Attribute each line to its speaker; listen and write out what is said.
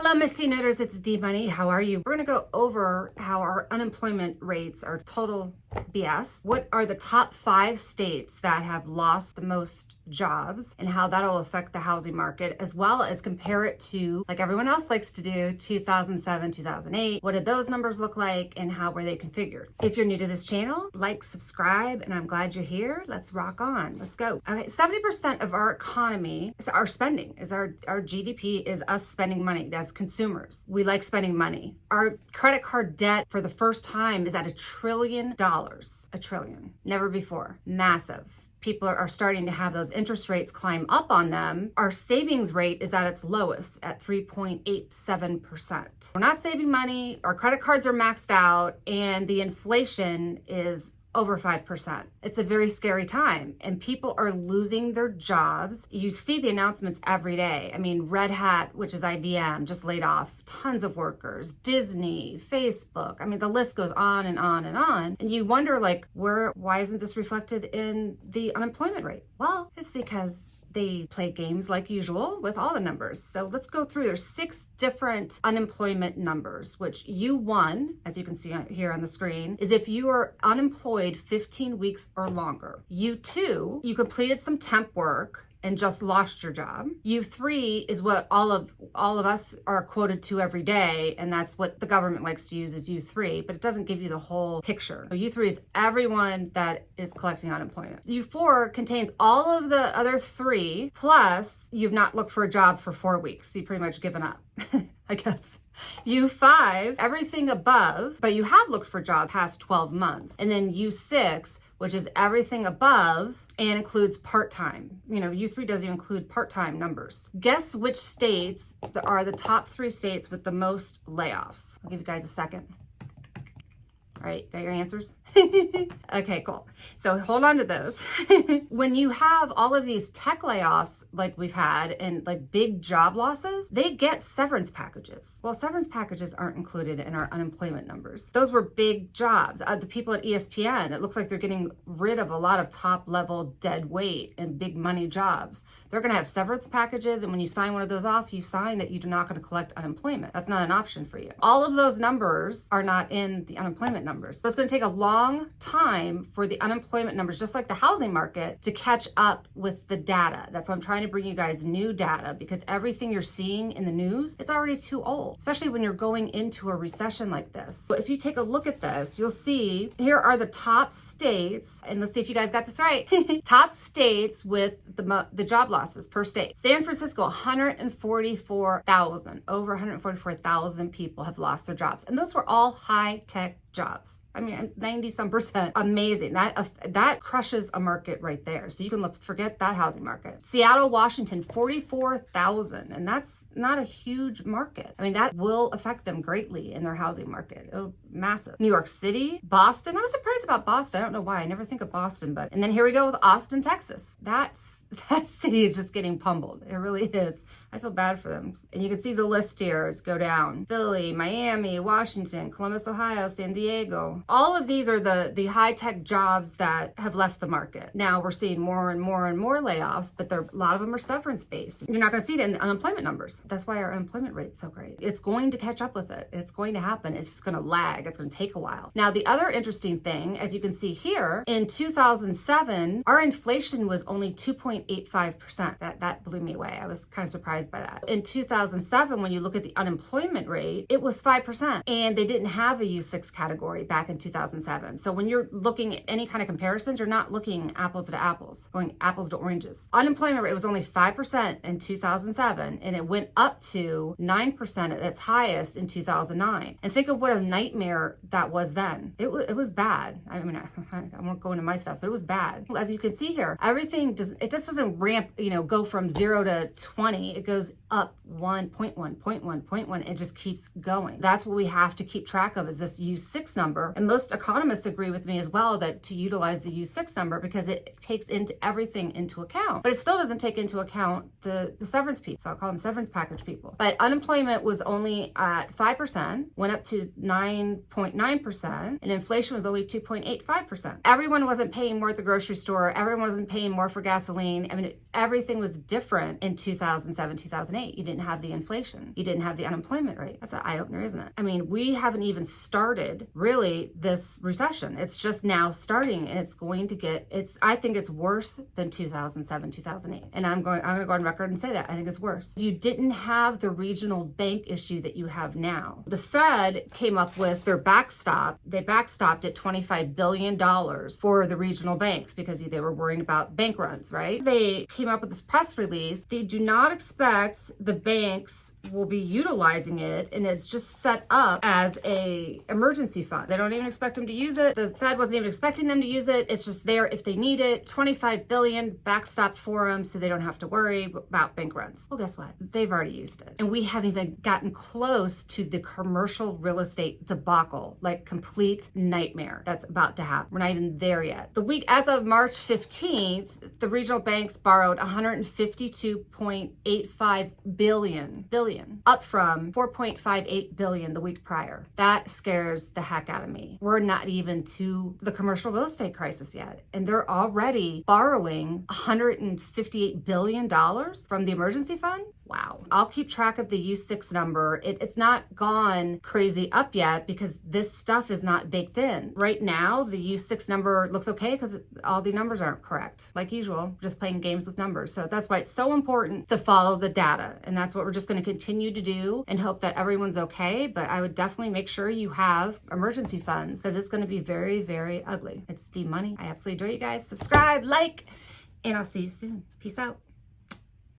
Speaker 1: Hello, Miss C-Noters, it's D-Money. How are you? We're gonna go over how our unemployment rates are total BS. What are the top 5 states that have lost the most jobs and how that'll affect the housing market, as well as compare it to, like everyone else likes to do, 2007, 2008. What did those numbers look like and how were they configured? If you're new to this channel, like, subscribe, and I'm glad you're here. Let's rock on. Let's go. Okay, 70% of our economy is our spending, is our GDP is us spending money as consumers. We like spending money. Our credit card debt for the first time is at $1 trillion. $1 trillion. Never before. Massive. People are starting to have those interest rates climb up on them. Our savings rate is at its lowest at 3.87%. We're not saving money. Our credit cards are maxed out and the inflation is over 5%. It's a very scary time and people are losing their jobs. You see the announcements every day. I mean, Red Hat, which is IBM, just laid off tons of workers. Disney, Facebook. I mean, the list goes on and on and on. And you wonder, like, why isn't this reflected in the unemployment rate? Well, it's because they play games like usual with all the numbers. So let's go through. There's 6 different unemployment numbers, which U1, as you can see here on the screen, is if you are unemployed 15 weeks or longer. U2, you completed some temp work and just lost your job. U3 is what all of us are quoted to every day, and that's what the government likes to use as U3, but it doesn't give you the whole picture. So U3 is everyone that is collecting unemployment. U4 contains all of the other 3, plus you've not looked for a job for 4 weeks, so you've pretty much given up, I guess. U5, everything above, but you have looked for a job past 12 months. And then U6, which is everything above and includes part-time. You know, U3 doesn't even include part-time numbers. Guess which states are the top 3 states with the most layoffs? I'll give you guys a second. All right, got your answers? Okay, cool. So hold on to those. When you have all of these tech layoffs like we've had and like big job losses, they get severance packages. Well, severance packages aren't included in our unemployment numbers. Those were big jobs. The people at ESPN, it looks like they're getting rid of a lot of top level dead weight and big money jobs. They're gonna have severance packages, and when you sign one of those off, you sign that you're not gonna collect unemployment. That's not an option for you. All of those numbers are not in the unemployment numbers. So it's gonna take a long time for the unemployment numbers, just like the housing market, to catch up with the data. That's why I'm trying to bring you guys new data, because everything you're seeing in the news, it's already too old, especially when you're going into a recession like this. But if you take a look at this, you'll see here are the top states, and let's see if you guys got this right. Top states with the job losses per state. San Francisco, 144,000, over 144,000 people have lost their jobs. And those were all high-tech jobs. I mean, 90-some%. Amazing. That crushes a market right there. So you can forget that housing market. Seattle, Washington, 44,000. And that's not a huge market. I mean, that will affect them greatly in their housing market. Oh, massive. New York City, Boston. I was surprised about Boston. I don't know why. I never think of Boston, but, and then here we go with Austin, Texas. That city is just getting pummeled. It really is. I feel bad for them. And you can see the list here go down. Philly, Miami, Washington, Columbus, Ohio, San Diego. All of these are the high-tech jobs that have left the market. Now we're seeing more and more and more layoffs, but a lot of them are severance-based. You're not going to see it in the unemployment numbers. That's why our unemployment rate's so great. It's going to catch up with it. It's going to happen. It's just going to lag. It's going to take a while. Now, the other interesting thing, as you can see here, in 2007, our inflation was only 2.85%. That blew me away. I was kind of surprised by that. In 2007, when you look at the unemployment rate, it was 5%. And they didn't have a U6 category back in 2007. So when you're looking at any kind of comparisons, you're not looking apples to apples, going apples to oranges. Unemployment rate was only 5% in 2007, and it went up to 9% at its highest in 2009. And think of what a nightmare that was then. It was bad. I mean, I won't go into my stuff, but it was bad. As you can see here, everything just doesn't ramp, go from 0 to 20. It goes up 1.1, 0.1, 0.1. It just keeps going. That's what we have to keep track of, is this U6 number. And most economists agree with me as well that to utilize the U6 number because it takes into everything into account. But it still doesn't take into account the severance piece. So I'll call them severance package people. But unemployment was only at 5%, went up to 9.9%, and inflation was only 2.85%. Everyone wasn't paying more at the grocery store. Everyone wasn't paying more for gasoline. I mean, everything was different in 2007, 2008. You didn't have the inflation. You didn't have the unemployment rate. That's an eye-opener, isn't it? I mean, we haven't even started really this recession. It's just now starting, and it's going to get, I think it's worse than 2007, 2008. And I'm going to go on record and say that. I think it's worse. You didn't have the regional bank issue that you have now. The Fed came up with their backstop. They backstopped at $25 billion for the regional banks because they were worrying about bank runs, right? They came up with this press release. They do not expect the banks will be utilizing it, and it's just set up as a emergency fund. They don't even expect them to use it. The Fed wasn't even expecting them to use it. It's just there if they need it. $25 billion backstopped for them so they don't have to worry about bank runs. Well, guess what? They've already used it. And we haven't even gotten close to the commercial real estate debacle, like complete nightmare that's about to happen. We're not even there yet. The week, as of March 15th, the regional banks borrowed $152.85 billion, up from $4.58 billion the week prior. That scares the heck out of me. We're not even to the commercial real estate crisis yet, and they're already borrowing $158 billion from the emergency fund. Wow. I'll keep track of the U6 number. It's not gone crazy up yet because this stuff is not baked in. Right now, the U6 number looks okay because all the numbers aren't correct. Like usual, just playing games with numbers. So that's why it's so important to follow the data. And that's what we're just going to continue to do and hope that everyone's okay. But I would definitely make sure you have emergency funds because it's going to be very, very ugly. It's D-Money. I absolutely adore you guys. Subscribe, like, and I'll see you soon. Peace out.